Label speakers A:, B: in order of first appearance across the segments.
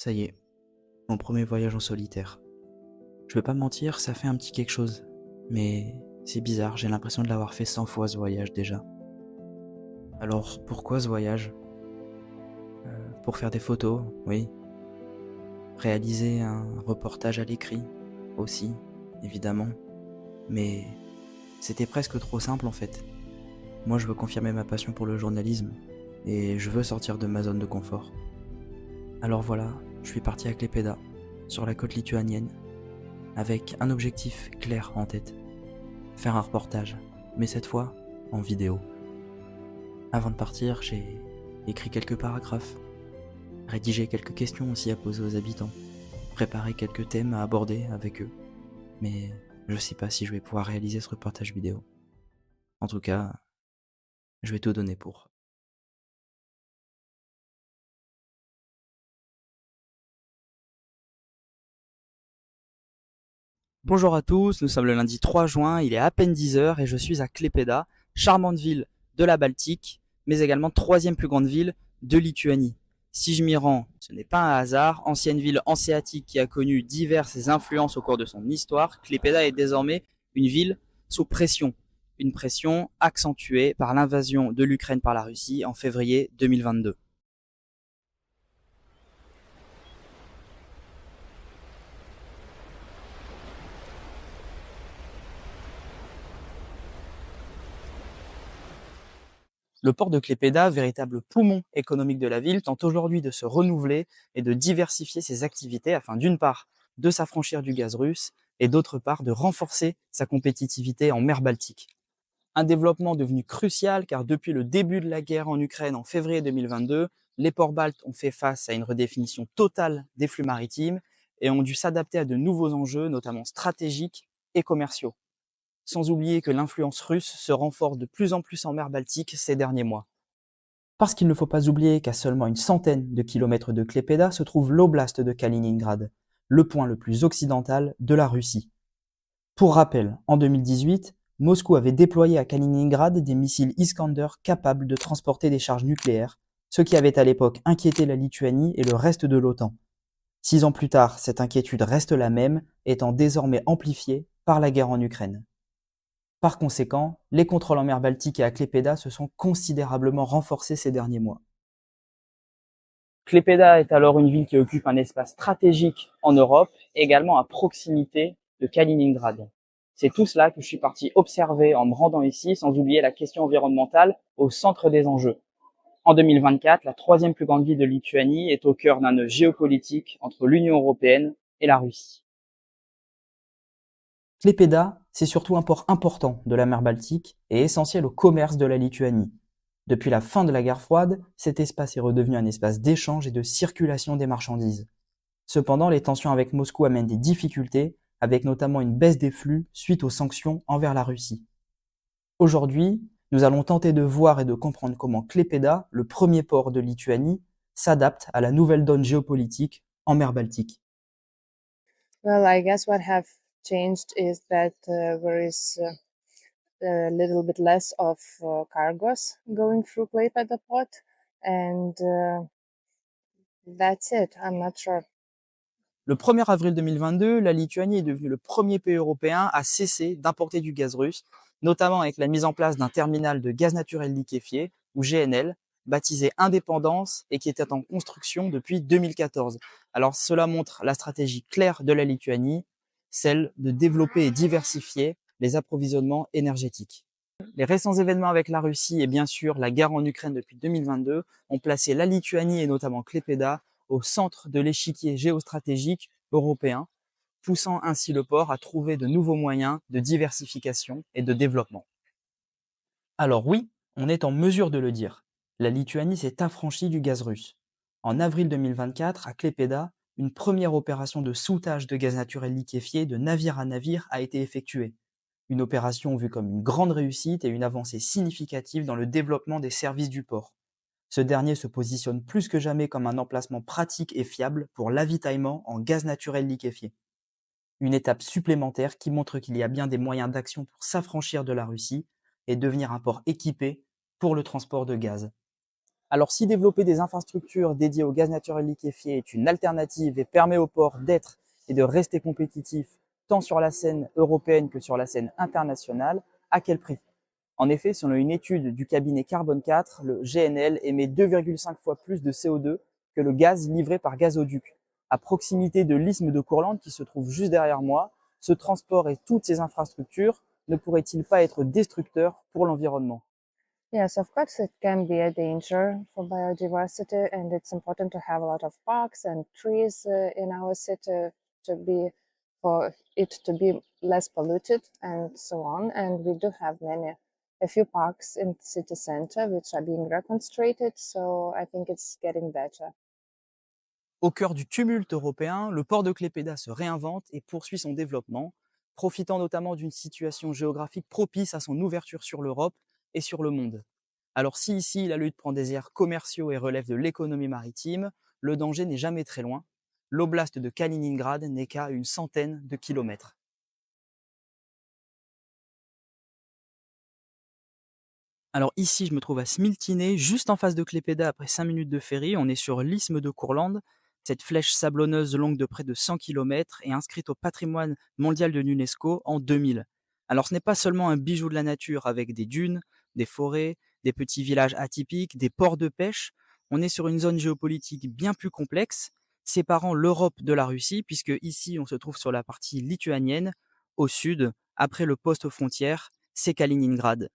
A: Ça y est, mon premier voyage en solitaire. Je vais pas me mentir, ça fait un petit quelque chose. Mais c'est bizarre, j'ai l'impression de l'avoir fait 100 fois ce voyage déjà. Alors pourquoi ce voyage? Pour faire des photos, oui. Réaliser un reportage à l'écrit, aussi, évidemment. Mais c'était presque trop simple en fait. Moi je veux confirmer ma passion pour le journalisme, et je veux sortir de ma zone de confort. Alors voilà, je suis parti à Klaipėda, sur la côte lituanienne, avec un objectif clair en tête. Faire un reportage, mais cette fois en vidéo. Avant de partir, j'ai écrit quelques paragraphes, rédigé quelques questions aussi à poser aux habitants, préparé quelques thèmes à aborder avec eux. Mais je sais pas si je vais pouvoir réaliser ce reportage vidéo. En tout cas, je vais tout donner pour. Bonjour à tous, nous sommes le lundi 3 juin, il est à peine 10 heures et je suis à Klaipėda, charmante ville de la Baltique, mais également troisième plus grande ville de Lituanie. Si je m'y rends, ce n'est pas un hasard, ancienne ville hanséatique qui a connu diverses influences au cours de son histoire, Klaipėda est désormais une ville sous pression. Une pression accentuée par l'invasion de l'Ukraine par la Russie en février 2022. Le port de Klaipėda, véritable poumon économique de la ville, tente aujourd'hui de se renouveler et de diversifier ses activités afin d'une part de s'affranchir du gaz russe et d'autre part de renforcer sa compétitivité en mer Baltique. Un développement devenu crucial car depuis le début de la guerre en Ukraine en février 2022, les ports baltes ont fait face à une redéfinition totale des flux maritimes et ont dû s'adapter à de nouveaux enjeux, notamment stratégiques et commerciaux. Sans oublier que l'influence russe se renforce de plus en plus en mer Baltique ces derniers mois. Parce qu'il ne faut pas oublier qu'à seulement une centaine de kilomètres de Klaipėda se trouve l'oblast de Kaliningrad, le point le plus occidental de la Russie. Pour rappel, en 2018, Moscou avait déployé à Kaliningrad des missiles Iskander capables de transporter des charges nucléaires, ce qui avait à l'époque inquiété la Lituanie et le reste de l'OTAN. 6 ans plus tard, cette inquiétude reste la même, étant désormais amplifiée par la guerre en Ukraine. Par conséquent, les contrôles en mer Baltique et à Klaipėda se sont considérablement renforcés ces derniers mois. Klaipėda est alors une ville qui occupe un espace stratégique en Europe, également à proximité de Kaliningrad. C'est tout cela que je suis parti observer en me rendant ici, sans oublier la question environnementale au centre des enjeux. En 2024, la troisième plus grande ville de Lituanie est au cœur d'un nœud géopolitique entre l'Union européenne et la Russie. Klaipėda, c'est surtout un port important de la mer Baltique et essentiel au commerce de la Lituanie. Depuis la fin de la guerre froide, cet espace est redevenu un espace d'échange et de circulation des marchandises. Cependant, les tensions avec Moscou amènent des difficultés, avec notamment une baisse des flux suite aux sanctions envers la Russie. Aujourd'hui, nous allons tenter de voir et de comprendre comment Klaipėda, le premier port de Lituanie, s'adapte à la nouvelle donne géopolitique en mer Baltique.
B: Well, I guess what have changed is that there is a little bit less of cargos going through Klaipėda port, and that's it. I'm not sure.
A: Le 1er avril 2022, la Lituanie est devenue le premier pays européen à cesser d'importer du gaz russe, notamment avec la mise en place d'un terminal de gaz naturel liquéfié, ou GNL, baptisé Indépendance et qui était en construction depuis 2014. Alors cela montre la stratégie claire de la Lituanie, celle de développer et diversifier les approvisionnements énergétiques. Les récents événements avec la Russie et bien sûr la guerre en Ukraine depuis 2022 ont placé la Lituanie et notamment Klaipėda au centre de l'échiquier géostratégique européen, poussant ainsi le port à trouver de nouveaux moyens de diversification et de développement. Alors oui, on est en mesure de le dire. La Lituanie s'est affranchie du gaz russe. En avril 2024, à Klaipėda, une première opération de soûtage de gaz naturel liquéfié de navire à navire a été effectuée. Une opération vue comme une grande réussite et une avancée significative dans le développement des services du port. Ce dernier se positionne plus que jamais comme un emplacement pratique et fiable pour l'avitaillement en gaz naturel liquéfié. Une étape supplémentaire qui montre qu'il y a bien des moyens d'action pour s'affranchir de la Russie et devenir un port équipé pour le transport de gaz. Alors si développer des infrastructures dédiées au gaz naturel liquéfié est une alternative et permet aux ports d'être et de rester compétitifs tant sur la scène européenne que sur la scène internationale, à quel prix? En effet, selon une étude du cabinet Carbone 4, le GNL émet 2,5 fois plus de CO2 que le gaz livré par gazoduc. À proximité de l'isthme de Courlande qui se trouve juste derrière moi, ce transport et toutes ces infrastructures ne pourraient-ils pas être destructeurs pour l'environnement?
B: Yes, of course, it can be a danger for biodiversity, and it's important to have a lot of parks and trees in our city to be for it to be less polluted and so on. And we do have a few parks in the city center which are being reconstructed, so I think it's getting better.
A: Au cœur du tumulte européen, le port de Klaipėda se réinvente et poursuit son développement, profitant notamment d'une situation géographique propice à son ouverture sur l'Europe et sur le monde. Alors si ici la lutte prend des airs commerciaux et relève de l'économie maritime, le danger n'est jamais très loin. L'oblast de Kaliningrad n'est qu'à une centaine de kilomètres. Alors ici, je me trouve à Smiltine, juste en face de Klaipėda, après 5 minutes de ferry. On est sur l'isthme de Courlande. Cette flèche sablonneuse longue de près de 100 km est inscrite au patrimoine mondial de l'UNESCO en 2000. Alors ce n'est pas seulement un bijou de la nature avec des dunes, des forêts, des petits villages atypiques, des ports de pêche. On est sur une zone géopolitique bien plus complexe, séparant l'Europe de la Russie, puisque ici on se trouve sur la partie lituanienne. Au sud, après le poste frontière, c'est Kaliningrad.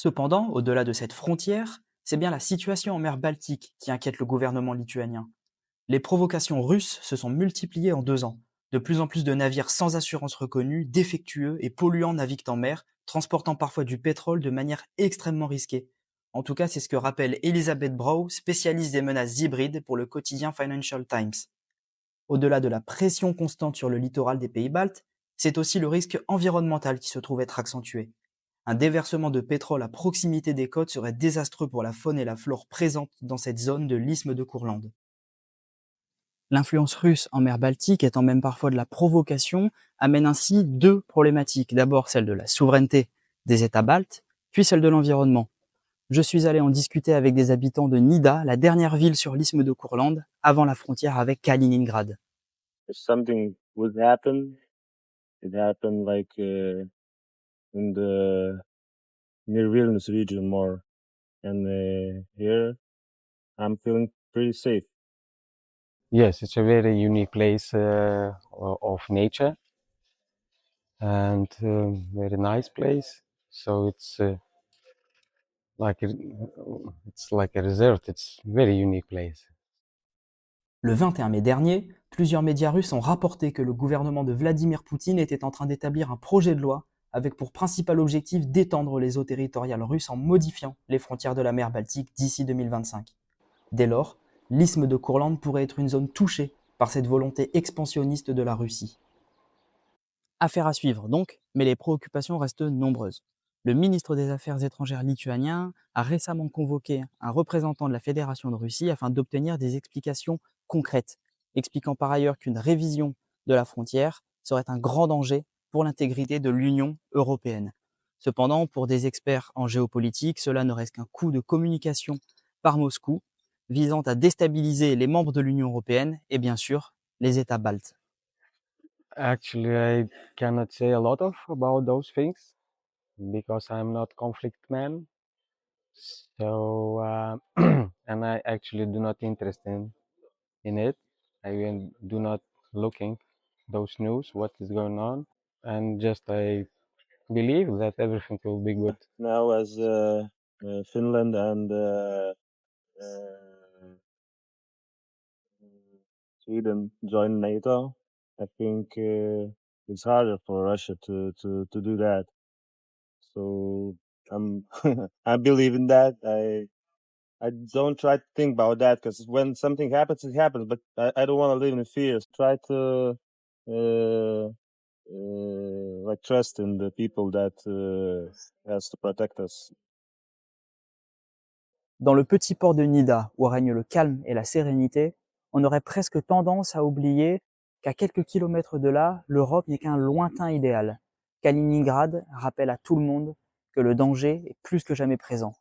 A: Cependant, au-delà de cette frontière, c'est bien la situation en mer Baltique qui inquiète le gouvernement lituanien. Les provocations russes se sont multipliées en 2 ans. De plus en plus de navires sans assurance reconnue, défectueux et polluants naviguent en mer, transportant parfois du pétrole de manière extrêmement risquée. En tout cas, c'est ce que rappelle Elisabeth Brau, spécialiste des menaces hybrides pour le quotidien Financial Times. Au-delà de la pression constante sur le littoral des pays baltes, c'est aussi le risque environnemental qui se trouve être accentué. Un déversement de pétrole à proximité des côtes serait désastreux pour la faune et la flore présentes dans cette zone de l'isthme de Courlande. L'influence russe en mer Baltique, étant même parfois de la provocation, amène ainsi 2 problématiques. D'abord celle de la souveraineté des États baltes, puis celle de l'environnement. Je suis allé en discuter avec des habitants de Nida, la dernière ville sur l'isthme de Courlande, avant la frontière avec Kaliningrad.
C: If something would happen, it happened like in the near Vilnius region more, and here I'm feeling pretty safe.
D: Yes, it's a very unique place of nature and very nice place. So it's like a resort. It's very unique place.
A: Le 21 mai dernier, plusieurs médias russes ont rapporté que le gouvernement de Vladimir Poutine était en train d'établir un projet de loi avec pour principal objectif d'étendre les eaux territoriales russes en modifiant les frontières de la mer Baltique d'ici 2025. Dès lors, l'isthme de Courlande pourrait être une zone touchée par cette volonté expansionniste de la Russie. Affaire à suivre donc, mais les préoccupations restent nombreuses. Le ministre des Affaires étrangères lituanien a récemment convoqué un représentant de la Fédération de Russie afin d'obtenir des explications concrètes, expliquant par ailleurs qu'une révision de la frontière serait un grand danger pour l'intégrité de l'Union européenne. Cependant, pour des experts en géopolitique, cela ne reste qu'un coup de communication par Moscou visant à déstabiliser les membres de l'Union européenne et bien sûr les États baltes.
D: Actually, I cannot say a lot about those things because I'm not conflict man. So and I actually do not interested in it. I even do not looking those news, what is going on, and just I believe that everything will be good.
C: Now, as Finland and Sweden join NATO, I think it's harder for Russia to do that. So I'm I believe in that. I don't try to think about that because when something happens, it happens. But I don't want to live in fear. Try to like trust in the people that has to protect us.
A: Dans le petit port de Nida, où règne le calme et la sérénité, on aurait presque tendance à oublier qu'à quelques kilomètres de là, l'Europe n'est qu'un lointain idéal. Kaliningrad rappelle à tout le monde que le danger est plus que jamais présent.